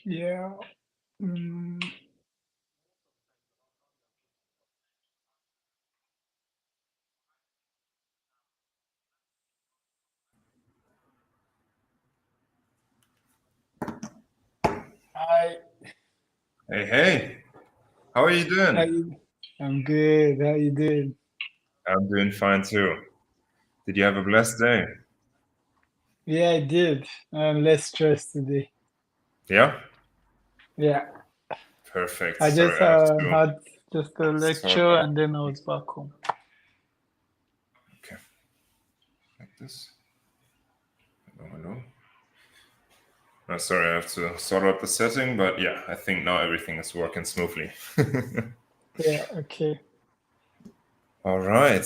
Yeah. Mm, I, Hey, hey, how are you how doing? you, I'm good. How you doing? I'm doing fine too. Did you have a blessed day? Yeah, I did. I'm less stressed today. Yeah? Yeah. Perfect. I Sorry, just I have to had just a sort lecture out. and then I was back home. Okay, like this. Hello, hello. Sorry, I have to sort out the setting, but yeah, I think now everything is working smoothly. Yeah, okay. All right.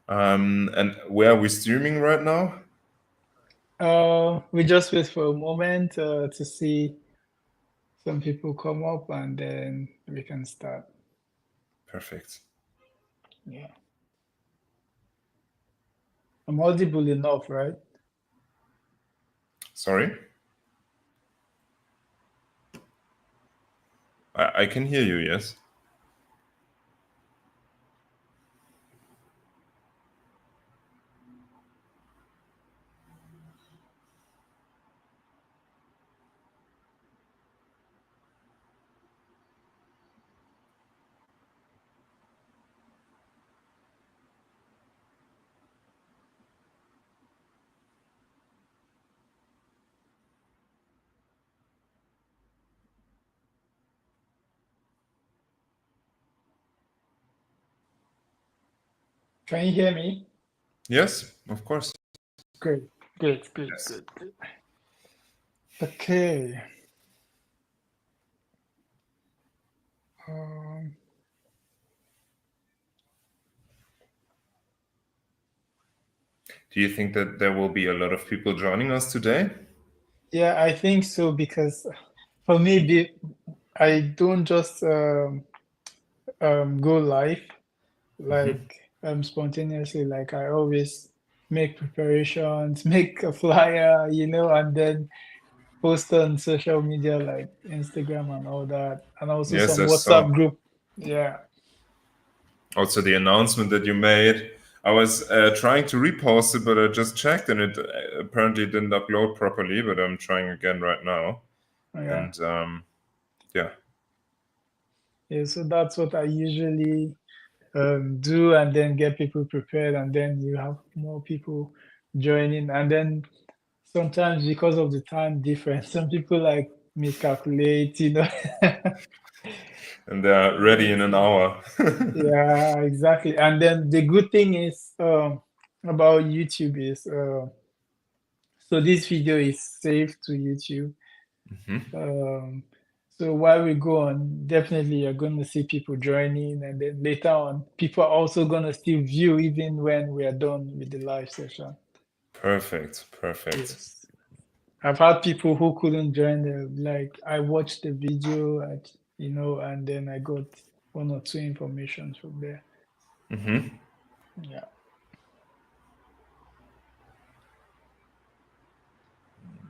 And where are we streaming right now? We just wait for a moment to see some people come up and then we can start. Perfect. Yeah. I'm audible enough, right? Sorry? I can hear you, yes. Can you hear me? Yes, of course. Great, great, great, Yes. good, good. Okay. Um, Do you think that there will be a lot of people joining us today? yeah, I think so because for me, I don't just go live Hmm. like spontaneously. Like I always make preparations, make a flyer, and then post on social media like Instagram and all that, and also Yes, some I WhatsApp saw. group. Yeah, Also, the announcement that you made, I was trying to repost it, but I just checked and it apparently didn't upload properly. But I'm trying again right now. yeah, And yeah, yeah. So that's what I usually do, and then get people prepared, and then you have more people joining, and then sometimes because of the time difference, some people like miscalculate, and they're ready in an hour. Yeah, exactly. And then the good thing is about YouTube is so this video is saved to YouTube. Hmm. Um, so while we go on, definitely you're going to see people joining, and then later on, people are also going to still view even when we are done with the live session. Perfect, perfect. Yes. I've had people who couldn't join like I watched the video and then I got one or two informations from there. Hmm. Yeah.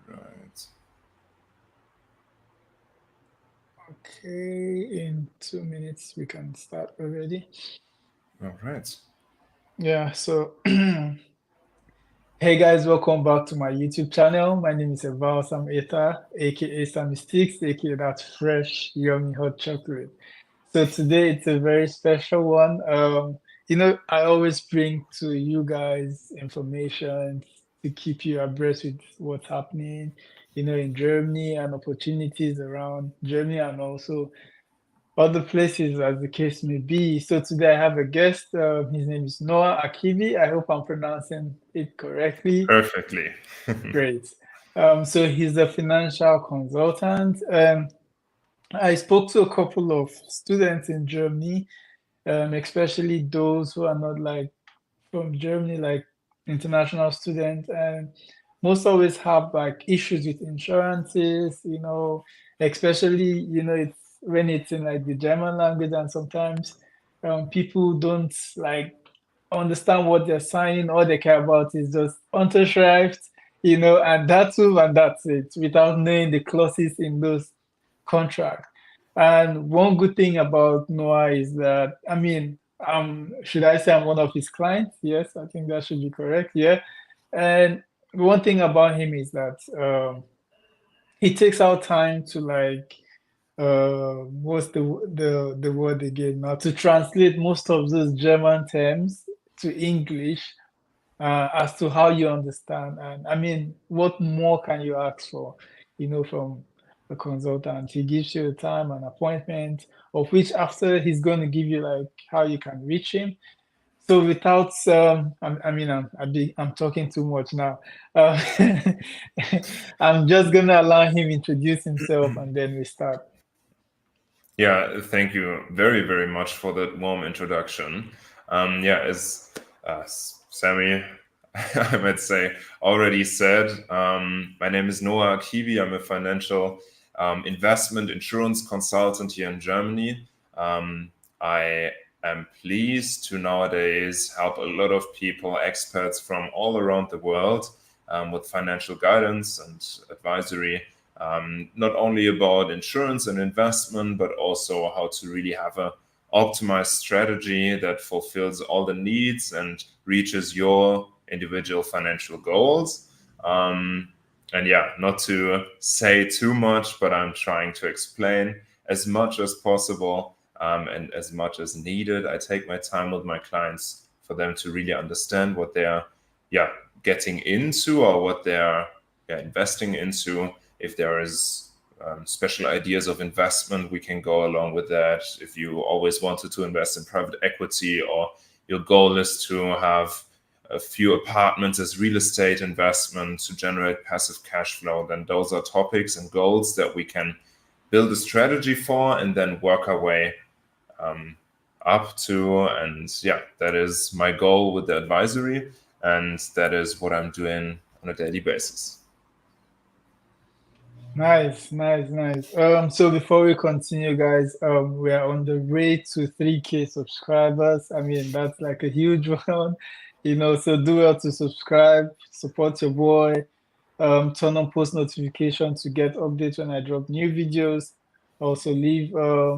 Right. Okay, in 2 minutes we can start already. All right. Yeah, so hey guys, welcome back to my YouTube channel. My name is Eval Sam Eta, aka Sammy Sticks, aka that fresh, yummy hot chocolate. So today it's a very special one. I always bring to you guys information to keep you abreast with what's happening, in Germany and opportunities around Germany and also other places as the case may be. So today I have a guest. His name is Noah Akivi. I hope I'm pronouncing it correctly. Perfectly. Great. So he's a financial consultant. I spoke to a couple of students in Germany, especially those who are not like from Germany, like international students, and most always have like issues with insurances, especially, it's when it's in like the German language, and sometimes people don't like understand what they're signing. All they care about is just Unterschrift, and that's all, and that's it, without knowing the clauses in those contracts. And one good thing about Noah is that, I mean, should I say I'm one of his clients? Yes, I think that should be correct. Yeah. And one thing about him is that he takes out time to like what's the word again now, to translate most of those German terms to English, as to how you understand. And I mean, what more can you ask for, from a consultant? He gives you a time, an appointment, of which after he's going to give you like how you can reach him. So without, I mean, I'm talking too much now. Uh, I'm just gonna allow him introduce himself, and then we start. Yeah, thank you very, very much for that warm introduction. Yeah, as Sammy, I might say, already said, my name is Noah Akivi. I'm a financial investment insurance consultant here in Germany. I am pleased to nowadays help a lot of people, experts from all around the world, with financial guidance and advisory, not only about insurance and investment, but also how to really have a optimized strategy that fulfills all the needs and reaches your individual financial goals. And yeah, not to say too much, but I'm trying to explain as much as possible, and as much as needed. I take my time with my clients for them to really understand what they're getting into, or what they're investing into. If there is special ideas of investment, we can go along with that. If you always wanted to invest in private equity, or your goal is to have a few apartments as real estate investment to generate passive cash flow, then those are topics and goals that we can build a strategy for and then work our way up to. And yeah, that is my goal with the advisory, and that is what I'm doing on a daily basis. Nice, nice, nice. So before we continue, guys, we are on the way to 3K subscribers. I mean, that's like a huge one, so do well to subscribe, support your boy, turn on post notifications to get updates when I drop new videos. Also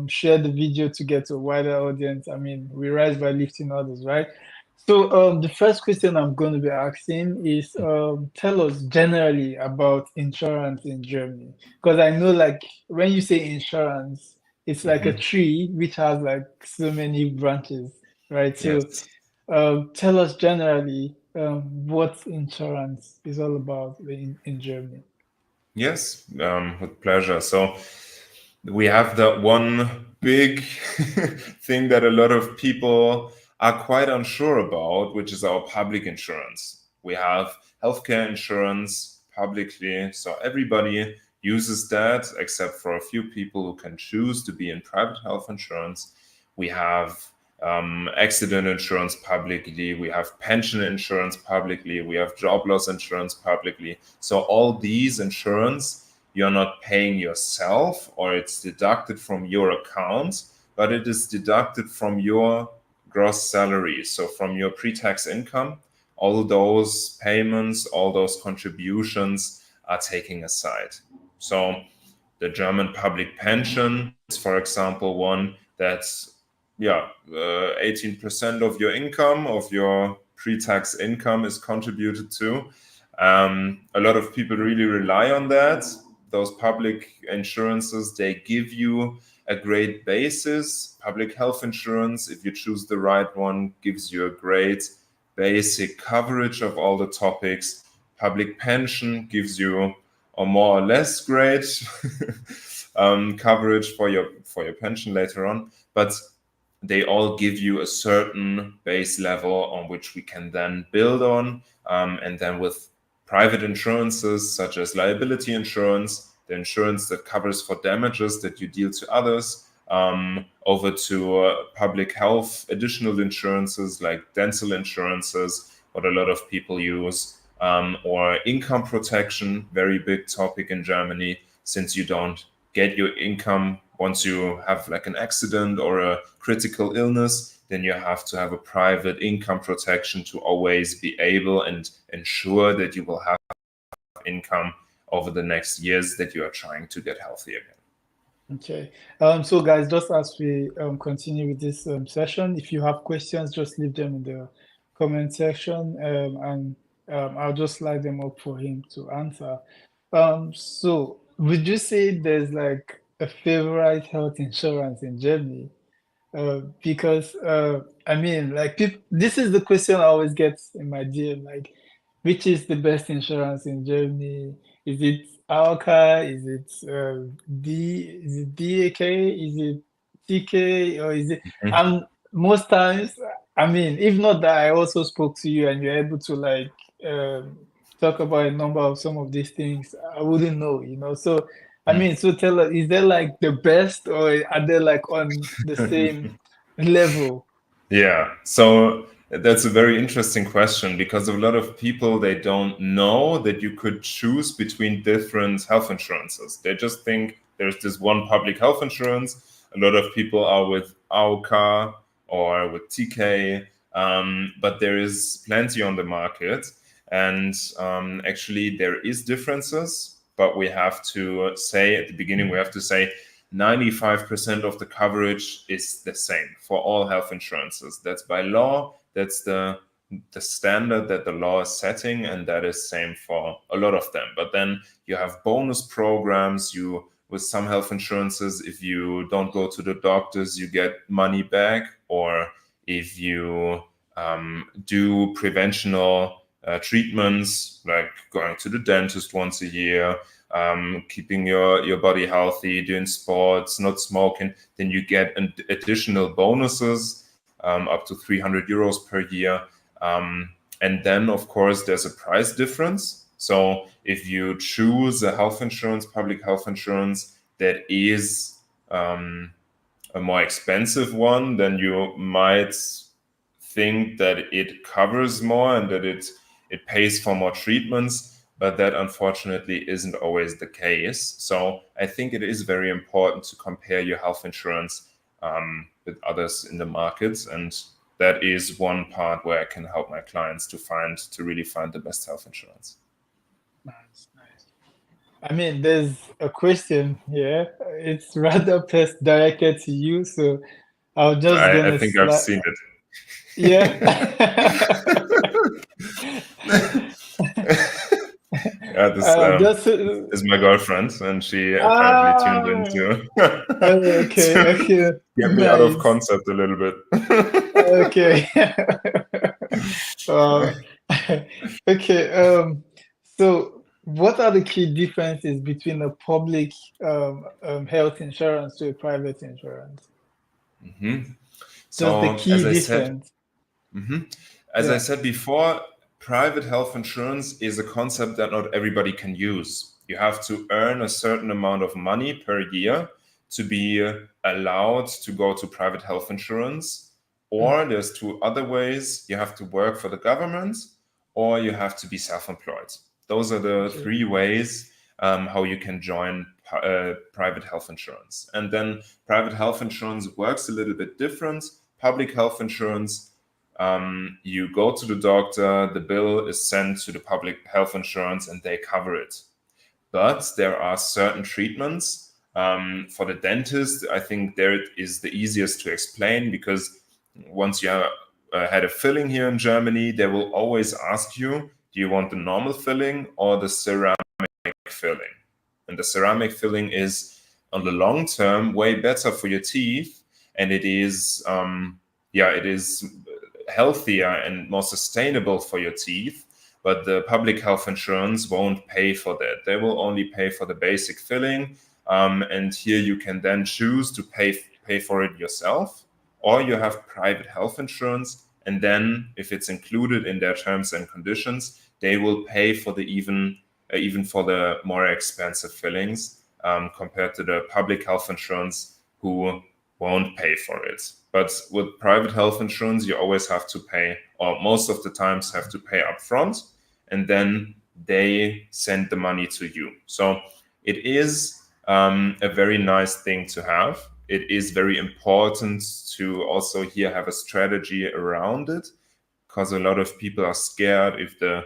share the video to get to a wider audience. I mean, we rise by lifting others, right? So the first question I'm going to be asking is, tell us generally about insurance in Germany. Because I know like when you say insurance, it's like a tree which has like so many branches, right? So Yes. tell us generally what insurance is all about in Germany. Yes, with pleasure. So we have that one big thing that a lot of people are quite unsure about, which is our public insurance. We have healthcare insurance publicly, so everybody uses that except for a few people who can choose to be in private health insurance. We have accident insurance publicly, we have pension insurance publicly, we have job loss insurance publicly. So all these insurance you're not paying yourself, or it's deducted from your account, but it is deducted from your gross salary. So from your pre-tax income, all those payments, all those contributions are taken aside. So the German public pension is, for example, one that's 18% of your income, of your pre-tax income, is contributed to. A lot of people really rely on that. Those public insurances, they give you a great basis. Public health insurance, if you choose the right one, gives you a great basic coverage of all the topics. Public pension gives you a more or less great coverage for your pension later on, but they all give you a certain base level on which we can then build on, and then with private insurances such as liability insurance, the insurance that covers for damages that you deal to others, over to public health, additional insurances like dental insurances, what a lot of people use, or income protection, very big topic in Germany, since you don't get your income once you have like an accident or a critical illness, then you have to have a private income protection to always be able and ensure that you will have income over the next years that you are trying to get healthy again. Okay. So guys, just as we continue with this session, if you have questions, just leave them in the comment section, and I'll just slide them up for him to answer. So would you say there's like a favorite health insurance in Germany? Because I mean, like this is the question I always get in my DM, like, which is the best insurance in Germany? Is it Alka? Is it Is it DAK? Is it TK? Or is it? And most times, I mean, if not that, I also spoke to you and you're able to like talk about a number of some of these things. I wouldn't know, you know. So I mean, so tell us, is there like the best, or are they like on the same level? Yeah, so that's a very interesting question because a lot of people, they don't know that you could choose between different health insurances. They just think there's this one public health insurance. A lot of people are with AOK or with TK, but there is plenty on the market. And actually, there is differences, but we have to say at the beginning, we have to say 95% of the coverage is the same for all health insurances. That's by law. That's the standard that the law is setting, and that is same for a lot of them. But then you have bonus programs. With some health insurances, if you don't go to the doctors, you get money back, or if you do preventional treatments like going to the dentist once a year, keeping your body healthy, doing sports, not smoking, then you get additional bonuses up to 300 euros per year. And then, of course, there's a price difference. So if you choose a health insurance, public health insurance, that is a more expensive one, then you might think that it covers more and that it pays for more treatments, but that unfortunately isn't always the case. So I think it is very important to compare your health insurance with others in the markets, and that is one part where I can help my clients to really find the best health insurance. Nice. I mean, there's a question here. It's rather directed to you, so I'm just gonna I think I've seen it. Yeah. Yeah, this is my girlfriend, and she apparently tuned in to Okay. get me out of concept a little bit. Okay. Okay. So what are the key differences between a public health insurance to a private insurance? So, just the key as I difference. said, I said before, private health insurance is a concept that not everybody can use. You have to earn a certain amount of money per year to be allowed to go to private health insurance. Or there's two other ways. You have to work for the government, or you have to be self-employed. Those are the three ways how you can join private health insurance. And then private health insurance works a little bit different. Public health insurance, you go to the doctor, the bill is sent to the public health insurance and they cover it. But there are certain treatments. For the dentist, I think there it is the easiest to explain, because once you have had a filling here in Germany, they will always ask you, do you want the normal filling or the ceramic filling? And the ceramic filling is, on the long term, way better for your teeth, and it is it is healthier and more sustainable for your teeth. But the public health insurance won't pay for that. They will only pay for the basic filling, and here you can then choose to pay for it yourself, or you have private health insurance, and then if it's included in their terms and conditions, they will pay for the even for the more expensive fillings compared to the public health insurance, who won't pay for it. But with private health insurance, you always have to pay, or most of the times have to pay upfront, and then they send the money to you. So it is a very nice thing to have. It is very important to also here have a strategy around it, because a lot of people are scared if the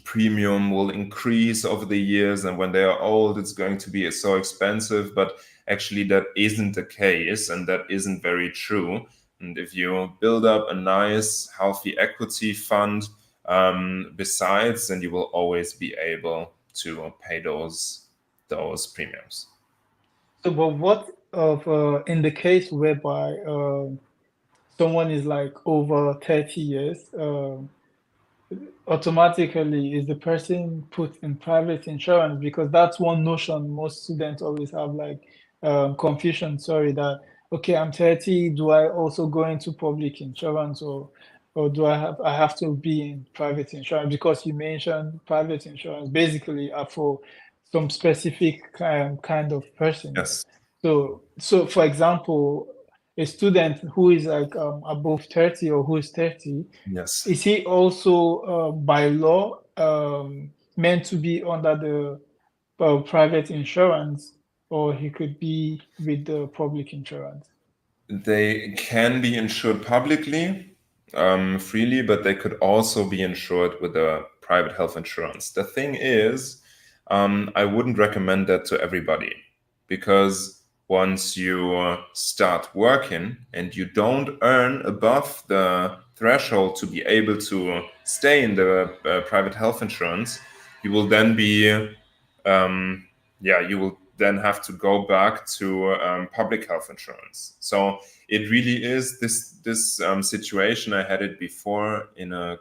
premium will increase over the years, and when they are old it's going to be so expensive. But actually that isn't the case, and that isn't very true. And if you build up a nice healthy equity fund besides, then you will always be able to pay those premiums. So, but what of in the case whereby someone is like over 30 years, automatically is the person put in private insurance? Because that's one notion most students always have, like confusion, sorry, that okay, I'm 30, do I also go into public insurance, or do I have to be in private insurance? Because you mentioned private insurance basically are for some specific kind of persons. Yes. So for example, a student who is like above 30 or who is 30, Yes. is he also by law meant to be under the private insurance, or he could be with the public insurance? They can be insured publicly, freely, but they could also be insured with a private health insurance. The thing is, I wouldn't recommend that to everybody, because once you start working and you don't earn above the threshold to be able to stay in the private health insurance, you will then be, you will then have to go back to public health insurance. So it really is this situation. I had it before in an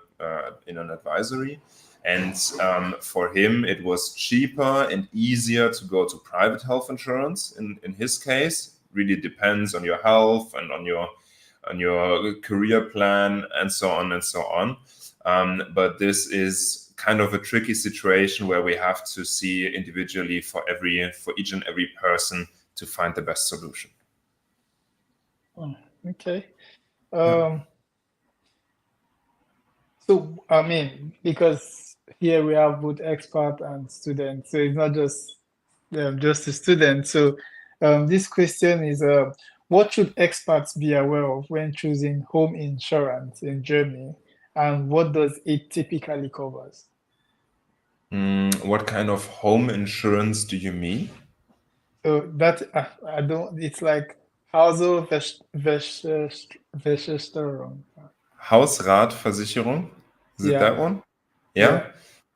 advisory, and for him it was cheaper and easier to go to private health insurance. In his case, really depends on your health and on your career plan and so on and so on. But this is kind of a tricky situation where we have to see individually for each and every person to find the best solution. Oh, okay. So I mean, because here we have both expert and student, so it's not just a student. So this question is, what should experts be aware of when choosing home insurance in Germany, and what does it typically covers? What kind of home insurance do you mean? So that I don't. It's like Hausversicherung. Hausratversicherung? Is it Yeah, that one? yeah. Yeah?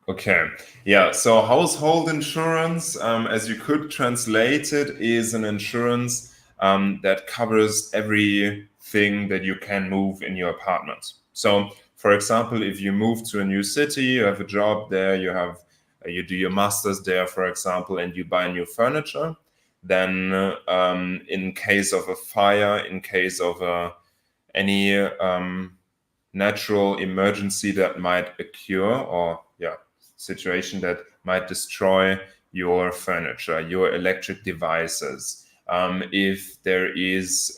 Okay. Yeah. So household insurance, as you could translate it, is an insurance that covers everything that you can move in your apartment. So, for example, if you move to a new city, you have a job there, you do your masters there, for example, and you buy new furniture, then in case of a fire, in case of any natural emergency that might occur, or situation that might destroy your furniture, your electric devices, if there is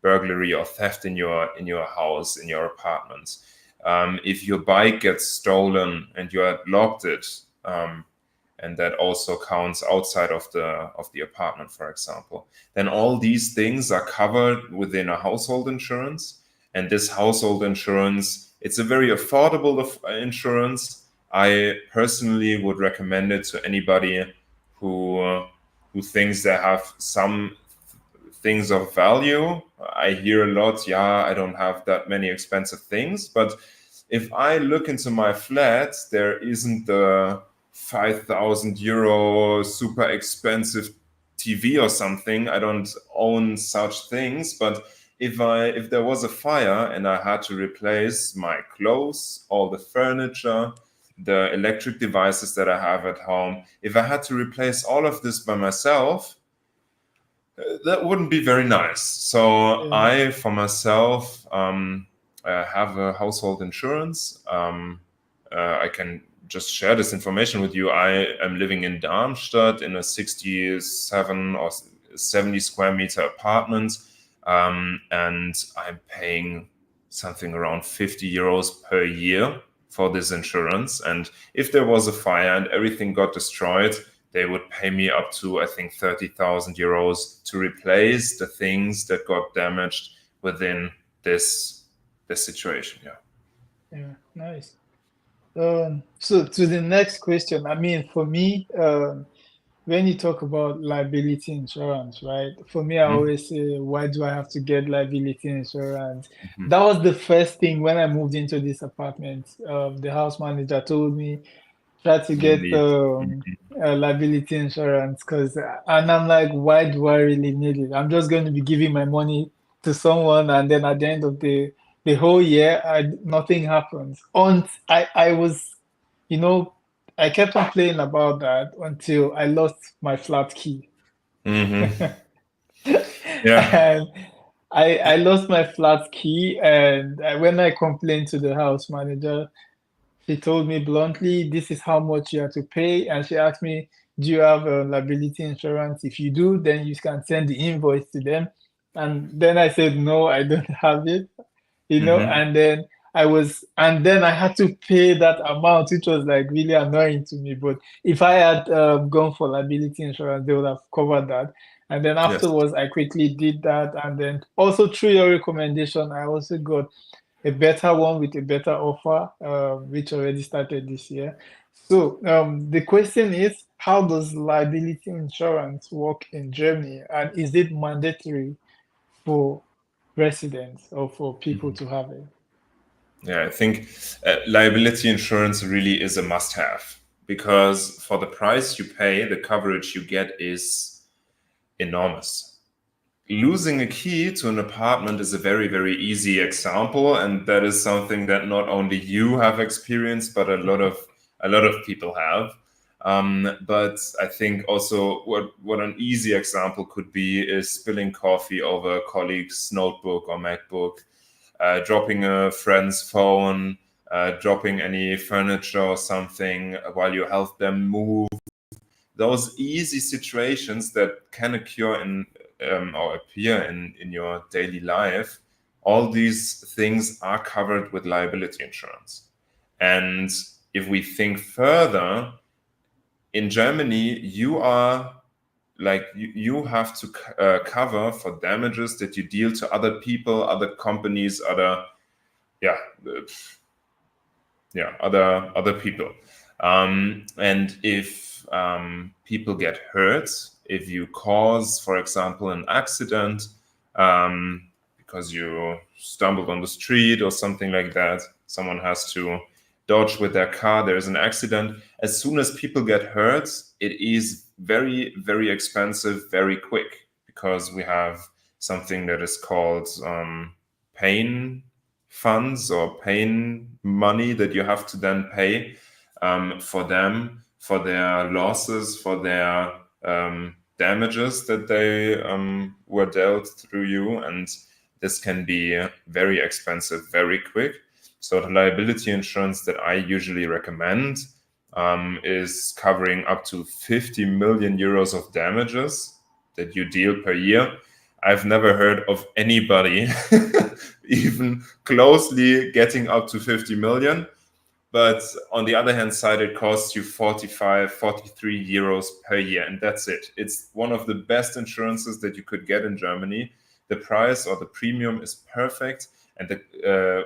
burglary or theft in your house, in your apartment, if your bike gets stolen and you had locked it, and that also counts outside of the apartment, for example, then all these things are covered within a household insurance. And this household insurance, it's a very affordable insurance. I personally would recommend it to anybody who thinks they have some things of value. I hear a lot, I don't have that many expensive things, but if I look into my flat, there isn't the 5,000 euro super expensive TV or something. I don't own such things, but if there was a fire and I had to replace my clothes, all the furniture, the electric devices that I have at home, if I had to replace all of this by myself, that wouldn't be very nice. So Yeah. I, for myself, have a household insurance. I can just share this information with you. I am living in Darmstadt in a 67 or 70 square meter apartment, and I'm paying something around 50 euros per year for this insurance. And if there was a fire and everything got destroyed, they would pay me up to, I think, 30,000 euros to replace the things that got damaged within this situation. Yeah, nice. So to the next question, I mean, for me, when you talk about liability insurance, right? For me, I Mhm. always say, why do I have to get liability insurance? Mhm. That was the first thing when I moved into this apartment. The house manager told me, try to You get need. liability insurance, and I'm like, why do I really need it? I'm just going to be giving my money to someone, and then at the end of the whole year, nothing happens. I was, you know, I kept on playing about that until I lost my flat key. Mhm. Yeah. And I lost my flat key, and when I complained to the house manager, she told me bluntly, this is how much you have to pay. And she asked me, do you have a liability insurance? If you do, then you can send the invoice to them. And then I said, no, I don't have it, Mhm. and then I had to pay that amount, which was like really annoying to me. But if I had gone for liability insurance, they would have covered that. And then Yes. afterwards, I quickly did that. And then also through your recommendation, I also got a better one with a better offer, which already started this year. So the question is, how does liability insurance work in Germany, and is it mandatory for residents or for people Mhm. to have it? Yeah, I think liability insurance really is a must-have, because for the price you pay, the coverage you get is enormous. Losing a key to an apartment is a very, very easy example, and that is something that not only you have experienced, but a lot of people have. But I think also what an easy example could be is spilling coffee over a colleague's notebook or MacBook, dropping a friend's phone, dropping any furniture or something while you help them move. Those easy situations that can occur in or appear in your daily life, all these things are covered with liability insurance. And if we think further, in Germany, you have to cover for damages that you deal to other people, other companies, yeah, uh, other people. And if people get hurt, if you cause, for example, an accident because you stumbled on the street or something like that, someone has to dodge with their car, there's an accident. As soon as people get hurt, it is very, very expensive, very quick, because we have something that is called pain funds or pain money that you have to then pay for them, for their losses, for their damages that they were dealt through you. And this can be very expensive very quick. So the liability insurance that I usually recommend is covering up to 50 million euros of damages that you deal per year. I've never heard of anybody even closely getting up to 50 million. But on the other hand side, it costs you 45, 43 euros per year, and that's it. It's one of the best insurances that you could get in Germany. The price or the premium is perfect, and the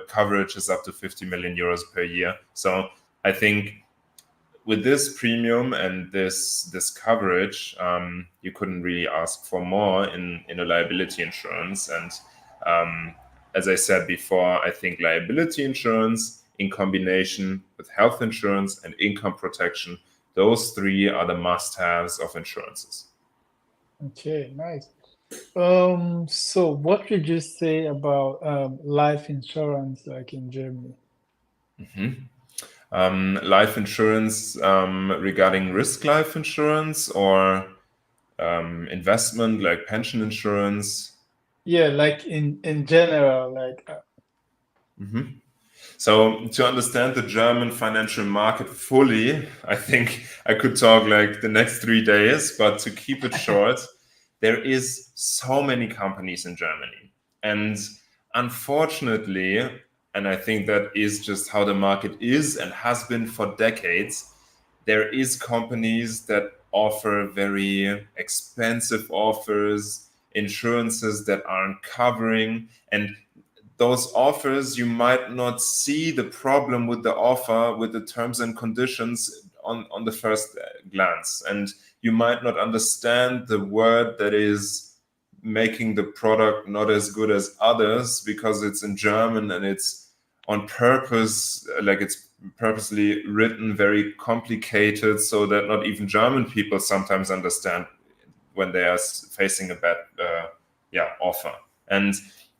coverage is up to 50 million euros per year. So I think with this premium and this coverage, you couldn't really ask for more in a liability insurance. And as I said before, I think liability insurance in combination with health insurance and income protection, those three are the must-haves of insurances. Okay, nice. So what would you say about life insurance like in Germany? Life insurance, regarding risk life insurance, or investment like pension insurance. Yeah, like in general, like So to understand the German financial market fully, I think I could talk like the next 3 days, but to keep it short, there is so many companies in Germany. And unfortunately, and I think that is just how the market is and has been for decades, there is companies that offer very expensive offers, insurances that aren't covering, and those offers, you might not see the problem with the offer, with the terms and conditions on the first glance. And you might not understand the word that is making the product not as good as others because it's in German and it's on purpose, like it's purposely written very complicated so that not even German people sometimes understand when they are facing a bad offer. And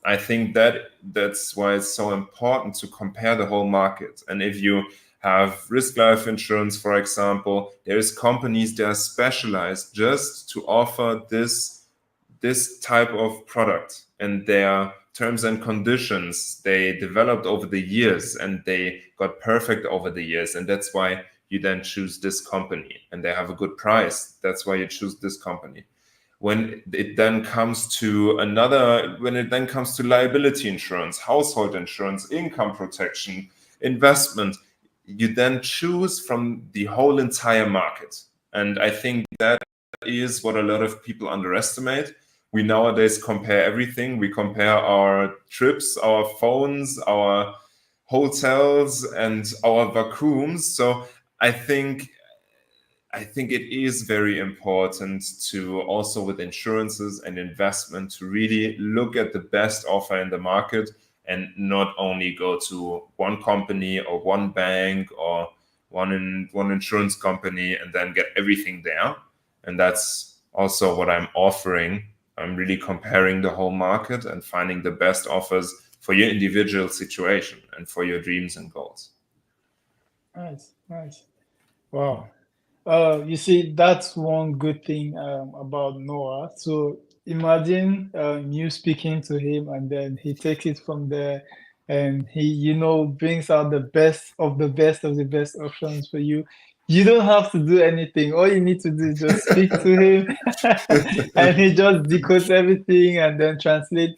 I think that's why it's so important to compare the whole market. And if you have risk life insurance, for example, there's companies that are specialized just to offer this type of product, and their terms and conditions they developed over the years and they got perfect over the years, and that's why you then choose this company, and they have a good price. That's why you choose this company. When it then comes to liability insurance, household insurance, income protection, investment, you then choose from the whole entire market. And I think that is what a lot of people underestimate. We nowadays compare everything. We compare our trips, our phones, our hotels, and our vacuums. So I think it is very important to also with insurances and investment to really look at the best offer in the market and not only go to one company or one bank or one insurance company and then get everything there. And that's also what I'm offering. I'm really comparing the whole market and finding the best offers for your individual situation and for your dreams and goals. Nice. Wow. You see, that's one good thing about Noah. So imagine you speaking to him, and then he takes it from there, and he, brings out the best of the best of the best options for you. You don't have to do anything. All you need to do is just speak to him, and he just decodes everything and then translate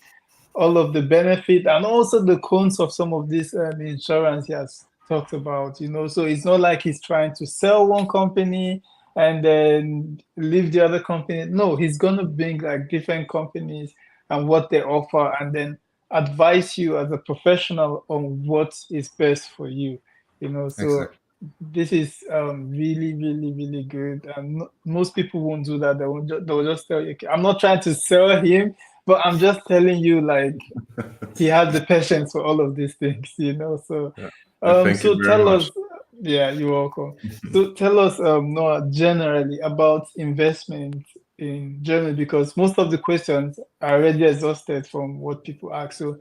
all of the benefit and also the cons of some of this insurance he has talked about. So it's not like he's trying to sell one company and then leave the other company. No, he's going to bring like different companies and what they offer, and then advise you as a professional on what is best for you. So Exactly. this is really, really, really good. And most people won't do that. They'll just tell you, okay, I'm not trying to sell him, but I'm just telling you, like, he has the patience for all of these things. So, Thank you so very tell much. us, yeah, you're welcome. So tell us, Noah, generally about investment in Germany, because most of the questions are already exhausted from what people ask. So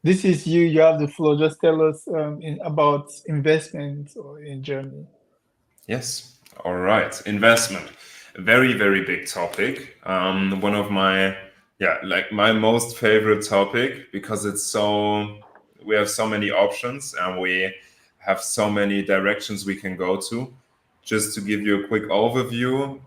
this is you. You have the floor. Just tell us about investment in Germany. Yes. All right. Investment. A very, very big topic. One of my, my most favorite topic because we have so many options and we have so many directions we can go to. Just to give you a quick overview,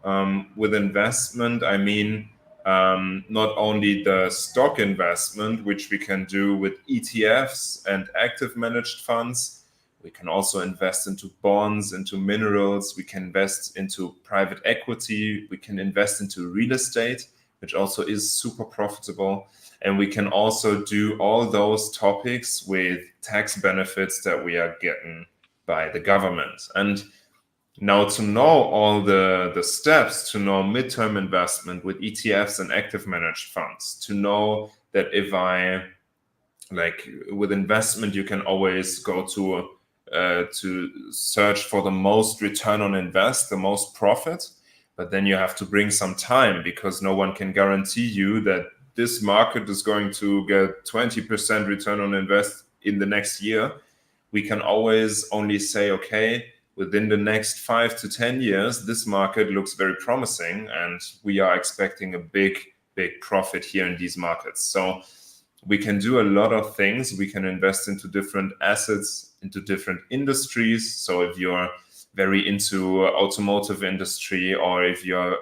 with investment, I mean, not only the stock investment, which we can do with ETFs and active managed funds. We can also invest into bonds, into minerals. We can invest into private equity. We can invest into real estate, which also is super profitable. And we can also do all those topics with tax benefits that we are getting by the government. And now to know all the steps, to know midterm investment with ETFs and active managed funds, to know that if with investment, you can always go to search for the most return on invest, the most profit. But then you have to bring some time because no one can guarantee you that this market is going to get 20% return on invest in the next year. We can always only say, okay, within the next 5 to 10 years, this market looks very promising and we are expecting a big profit here in these markets. So we can do a lot of things. We can invest into different assets, into different industries. So if you're very into automotive industry, or if you're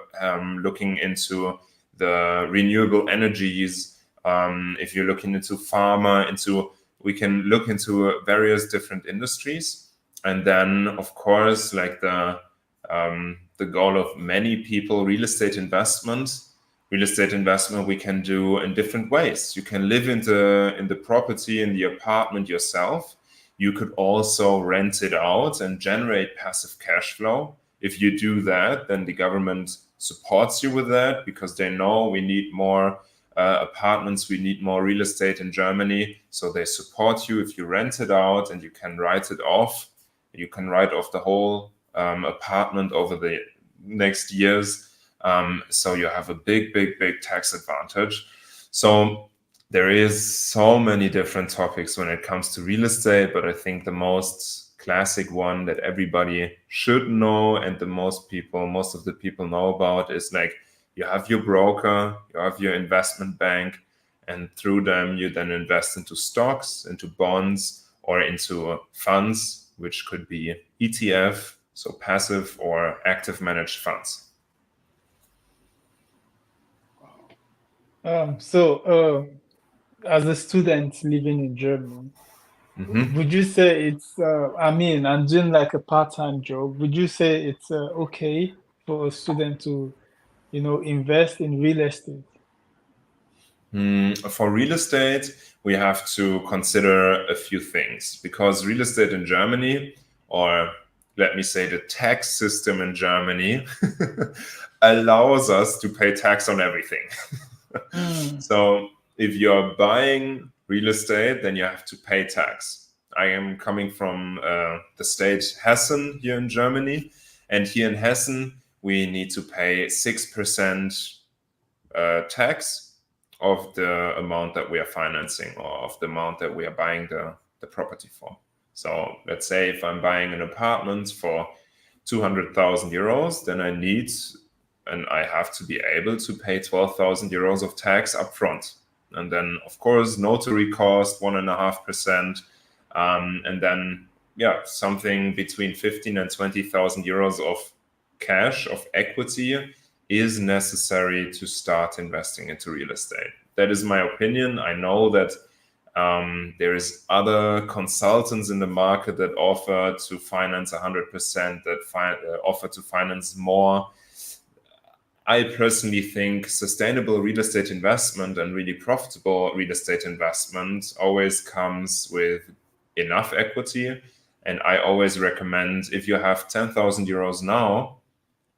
looking into the renewable energies. If you're looking into pharma, we can look into various different industries. And then, of course, like the goal of many people, real estate investment we can do in different ways. You can live in the property, in the apartment yourself. You could also rent it out and generate passive cash flow. If you do that, then the government supports you with that, because they know we need more apartments, we need more real estate in Germany. So they support you if you rent it out, and you can write it off. You can write off the whole apartment over the next years. So you have a big tax advantage. So there is so many different topics when it comes to real estate, but I think the most classic one that everybody should know and most of the people know about is, like, you have your broker, you have your investment bank, and through them you then invest into stocks, into bonds, or into funds, which could be ETF, so passive or active managed funds. As a student living in Germany, Mhm. would you say it's, I'm doing like a part-time job. Would you say it's okay for a student to, invest in real estate? For real estate, we have to consider a few things, because real estate in Germany, or let me say the tax system in Germany, allows us to pay tax on everything. So if you're buying real estate, then you have to pay tax. I am coming from the state Hessen here in Germany, and here in Hessen, we need to pay 6% tax of the amount that we are financing, or of the amount that we are buying the property for. So let's say if I'm buying an apartment for 200,000 euros, then I have to be able to pay 12,000 euros of tax upfront. And then, of course, notary cost 1.5%. And then, something between 15 and 20,000 euros of cash, of equity, is necessary to start investing into real estate. That is my opinion. I know that there is other consultants in the market that offer to finance 100%, that offer to finance more. I personally think sustainable real estate investment and really profitable real estate investment always comes with enough equity. And I always recommend, if you have 10,000 euros now,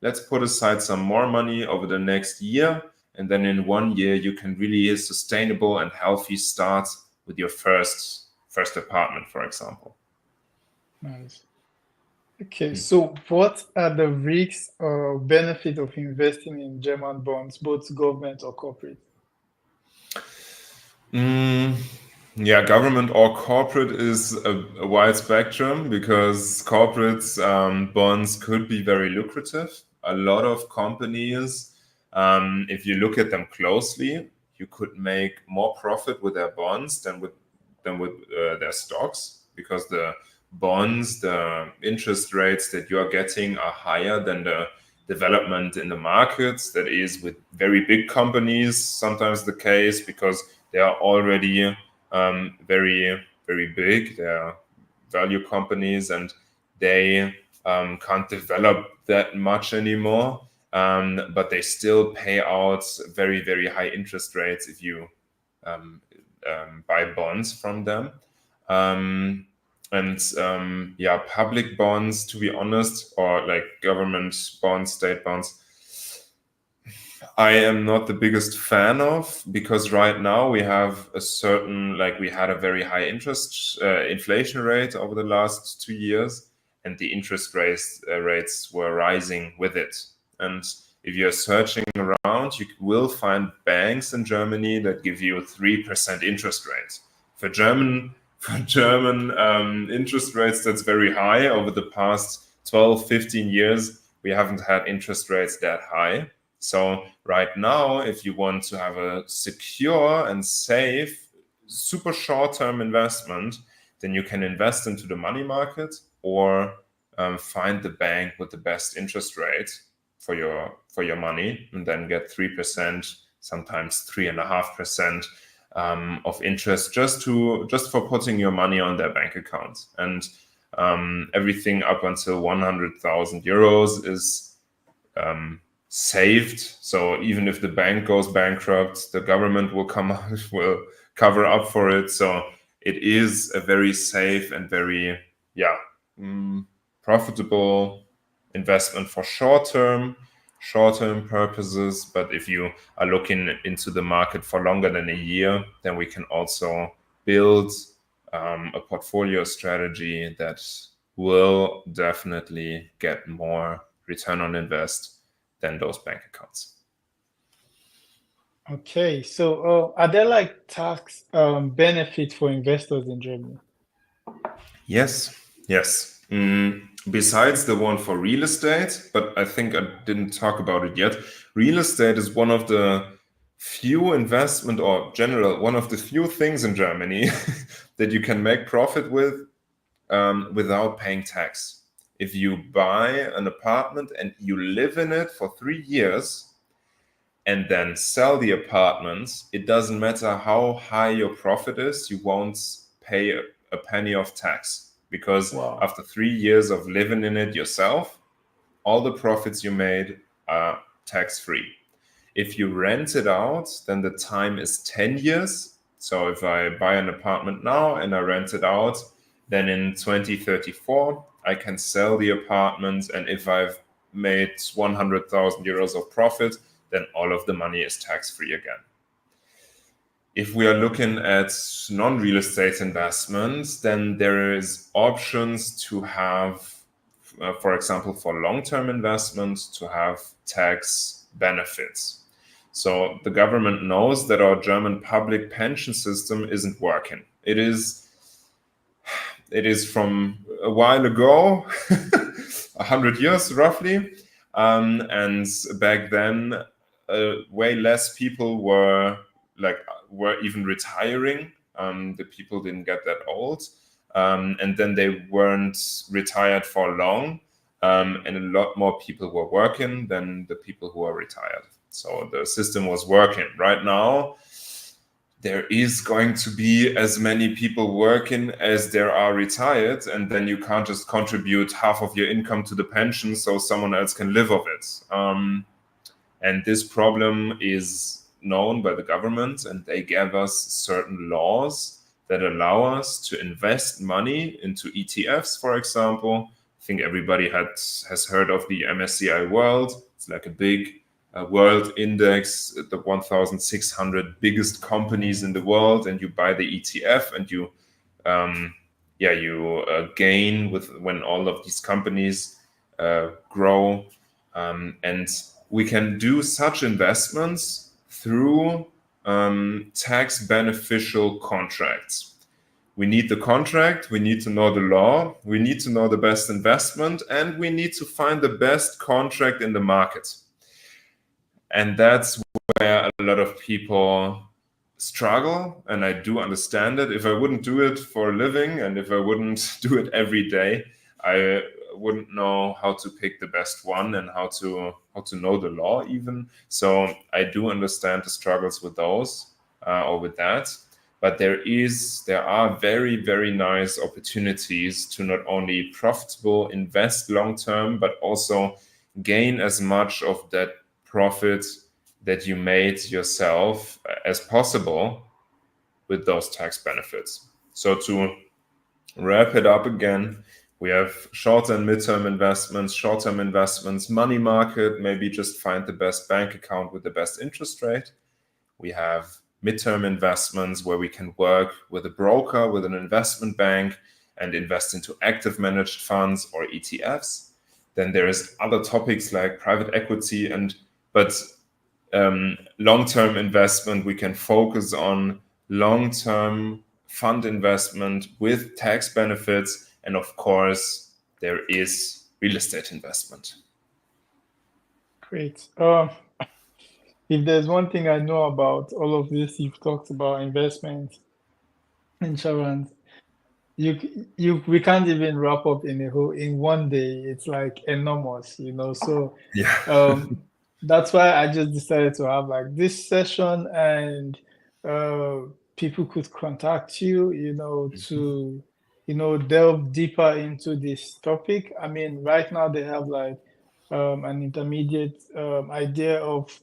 let's put aside some more money over the next year. And then in 1 year, you can really sustainable and healthy start with your first apartment, for example. Nice. Okay, so what are the risks or benefits of investing in German bonds, both government or corporate? Government or corporate is a wide spectrum, because corporate bonds could be very lucrative. A lot of companies, if you look at them closely, you could make more profit with their bonds than with their stocks, because the bonds, the interest rates that you are getting are higher than the development in the markets. That is with very big companies sometimes the case, because they are already very big. They are value companies, and they can't develop that much anymore. But they still pay out very high interest rates if you buy bonds from them. Public bonds, to be honest, or like government bonds, state bonds, I am not the biggest fan of, because right now we have we had a very high inflation rate over the last 2 years, and the interest rates were rising with it. And if you're searching around, you will find banks in Germany that give you 3% interest rates. For German interest rates, that's very high. Over the past 12, 15 years, we haven't had interest rates that high. So right now, if you want to have a secure and safe, super short-term investment, then you can invest into the money market, or find the bank with the best interest rate for your money, and then get 3% sometimes 3.5% of interest just for putting your money on their bank account. And everything up until 100,000 euros is saved. So even if the bank goes bankrupt, the government will will cover up for it. So it is a very safe and very profitable investment for short-term purposes. But if you are looking into the market for longer than a year, then we can also build a portfolio strategy that will definitely get more return on invest than those bank accounts. Okay, so are there like tax benefits for investors in Germany? Yes. Besides the one for real estate, but I think I didn't talk about it yet. Real estate is one of the few investment or general one of the few things in Germany that you can make profit with without paying tax. If you buy an apartment and you live in it for 3 years and then sell the apartments, it doesn't matter how high your profit is, you won't pay a penny of tax, because after 3 years of living in it yourself, all the profits you made are tax-free. If you rent it out, then the time is 10 years. So if I buy an apartment now and I rent it out, then in 2034, I can sell the apartment. And if I've made 100,000 euros of profit, then all of the money is tax-free again. If we are looking at non-real estate investments, then there is options to have, for example, for long-term investments, to have tax benefits. So the government knows that our German public pension system isn't working. It is from a while ago, 100 years roughly, and back then way less people were even retiring. The people didn't get that old, and then they weren't retired for long, and a lot more people were working than the people who are retired. So the system was working. Right now, there is going to be as many people working as there are retired, and then you can't just contribute half of your income to the pension so someone else can live of it. And this problem is known by the government, and they gave us certain laws that allow us to invest money into ETFs, for example. I think everybody has heard of the MSCI World. It's like a big world index, the 1,600 biggest companies in the world, and you buy the ETF, and you gain when all of these companies grow, and we can do such investments through tax beneficial contracts. We need the contract, we need to know the law, we need to know the best investment, and we need to find the best contract in the market. And that's where a lot of people struggle, and I do understand it. If I wouldn't do it for a living, and if I wouldn't do it every day, I wouldn't know how to pick the best one and how to know the law even. So I do understand the struggles with those or with that. But there are very, very nice opportunities to not only profitable invest long term, but also gain as much of that profit that you made yourself as possible with those tax benefits. So to wrap it up again, we have short and midterm investments, short-term investments, money market, maybe just find the best bank account with the best interest rate. We have midterm investments where we can work with a broker, with an investment bank, and invest into active managed funds or ETFs. Then there is other topics like private equity, but long-term investment, we can focus on long-term fund investment with tax benefits. And of course, there is real estate investment. Great. If there's one thing I know about all of this, you've talked about investment, insurance. We can't even wrap up in one day. It's like enormous, you know. So yeah. that's why I just decided to have like this session, and uh, people could contact you, to, delve deeper into this topic. I mean, right now they have like an intermediate idea of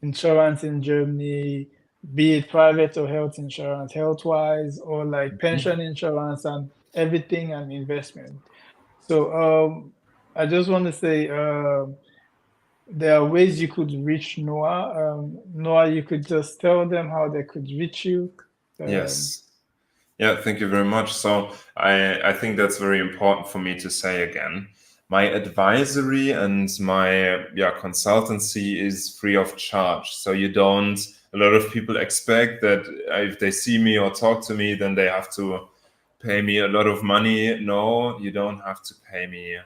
insurance in Germany, be it private or health insurance, health-wise, or like pension insurance and everything and investment. So I just want to say there are ways you could reach Noah. Noah, you could just tell them how they could reach you. Yes. Yeah, thank you very much. So I think that's very important for me to say again. My advisory and my consultancy is free of charge. So you don't, a lot of people expect that if they see me or talk to me, then they have to pay me a lot of money. No, you don't have to pay me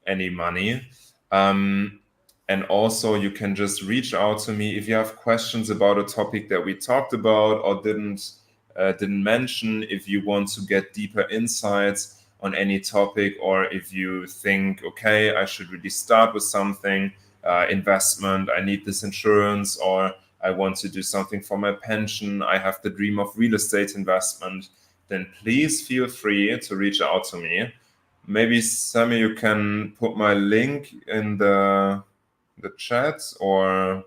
any money. And also you can just reach out to me if you have questions about a topic that we talked about or didn't mention, if you want to get deeper insights on any topic, or if you think, okay, I should really start with something, investment, I need this insurance, or I want to do something for my pension, I have the dream of real estate investment, then please feel free to reach out to me. Maybe Sammy, you can put my link in the chat or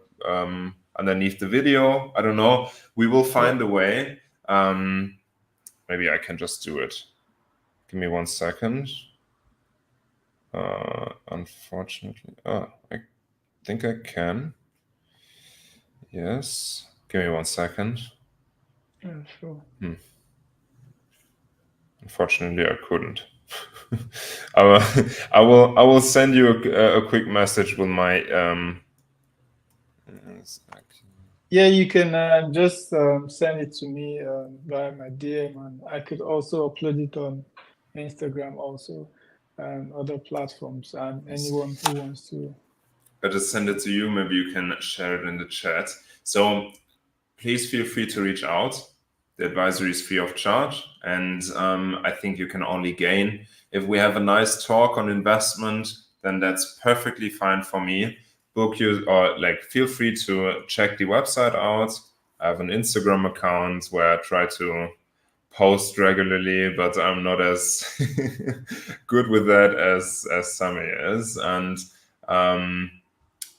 underneath the video. I don't know. We will find a way. Maybe I can just do it. Give me 1 second. Unfortunately, I think I can. Yes. Give me 1 second. Yeah, sure. Unfortunately, I couldn't. I will send you a quick message with my Yeah, you can just send it to me via my DM, and I could also upload it on Instagram also and other platforms, and anyone who wants to. I just send it to you. Maybe you can share it in the chat. So please feel free to reach out. The advisory is free of charge, and I think you can only gain if we have a nice talk on investment. Then that's perfectly fine for me. Book you, or like feel free to check the website out. I have an Instagram account where I try to post regularly, but I'm not as good with that as Sami is. And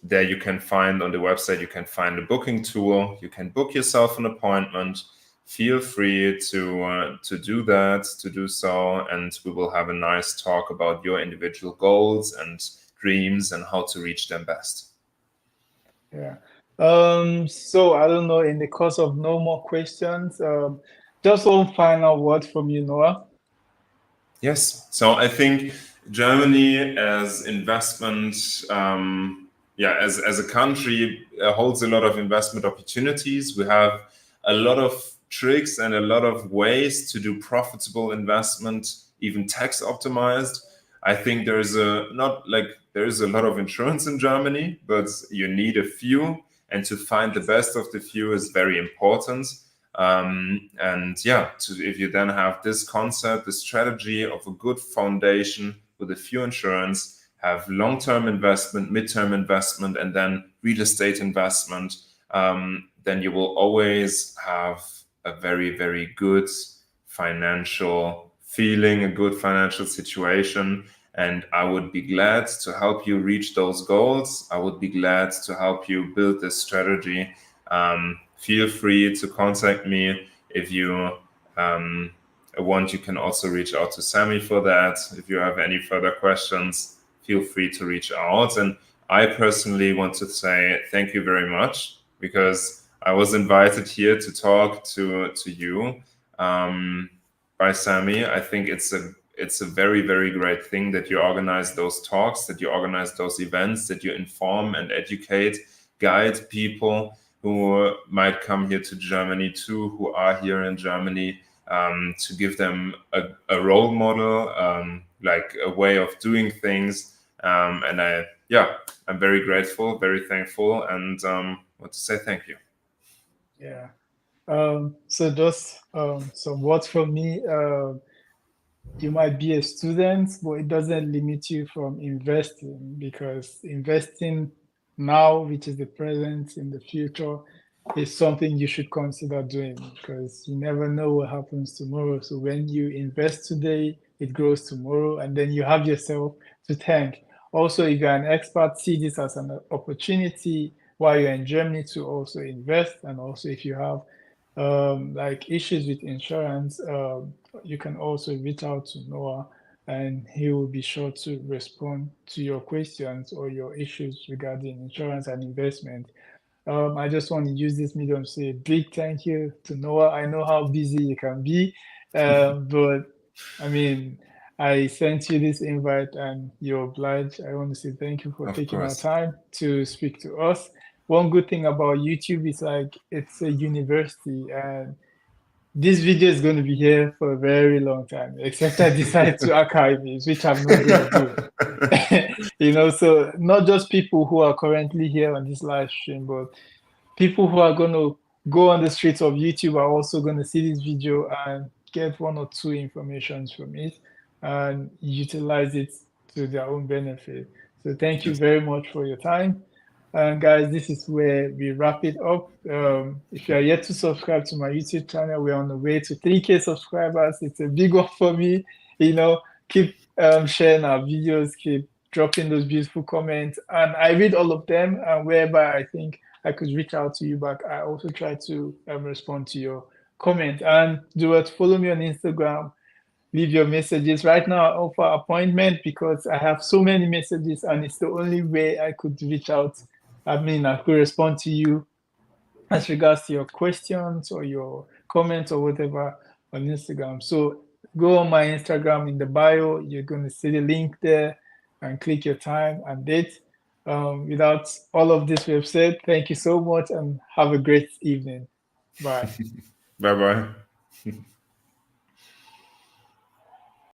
there you can find on the website, you can find a booking tool. You can book yourself an appointment. Feel free to do that, to do so, and we will have a nice talk about your individual goals and dreams and how to reach them best. Yeah. So I don't know, in the course of no more questions, just one final word from you, Noah. Yes. So I think Germany as investment, as a country, holds a lot of investment opportunities. We have a lot of tricks and a lot of ways to do profitable investment, even tax optimized. I think there is a lot of insurance in Germany, but you need a few, and to find the best of the few is very important. If you then have this concept, the strategy of a good foundation with a few insurance, have long-term investment, mid-term investment, and then real estate investment, then you will always have a very, very good financial feeling, a good financial situation. And I would be glad to help you reach those goals. I would be glad to help you build this strategy. Feel free to contact me if you want. You can also reach out to Sammy for that. If you have any further questions, feel free to reach out. And I personally want to say thank you very much, because I was invited here to talk to you by Sammy. I think it's a very, very great thing that you organize those talks, that you organize those events, that you inform and educate, guide people who might come here to Germany too, who are here in Germany, to give them a role model, like a way of doing things. And I'm very grateful, very thankful, and want to say thank you. Yeah. So just some words from me. You might be a student, but it doesn't limit you from investing, because investing now, which is the present, in the future, is something you should consider doing because you never know what happens tomorrow. So when you invest today, it grows tomorrow, and then you have yourself to thank. Also, if you're an expert, see this as an opportunity while you're in Germany to also invest. And also, if you have like issues with insurance, you can also reach out to Noah and he will be sure to respond to your questions or your issues regarding insurance and investment. I just want to use this medium to say a big thank you to Noah. I know how busy you can be, but I mean, I sent you this invite and you're obliged. I want to say thank you for Of taking our course. time to speak to us. One good thing about YouTube is like it's a university and this video is going to be here for a very long time, except I decide to archive it, which I'm not going to do. So not just people who are currently here on this live stream, but people who are going to go on the streets of YouTube are also going to see this video and get one or two informations from it and utilize it to their own benefit. So thank you Yes. very much for your time. And guys, this is where we wrap it up. If you are yet to subscribe to my YouTube channel, we're on the way to 3K subscribers. It's a big one for me. Keep sharing our videos, keep dropping those beautiful comments. And I read all of them. And wherever I think I could reach out to you back, I also try to respond to your comment. And do it, follow me on Instagram, leave your messages. Right now, I offer appointment because I have so many messages and it's the only way I could reach out. I mean, I could respond to you as regards to your questions or your comments or whatever on Instagram. So go on my Instagram in the bio. You're going to see the link there and click your time and date. Without all of this we've said, thank you so much and have a great evening. Bye. Bye bye.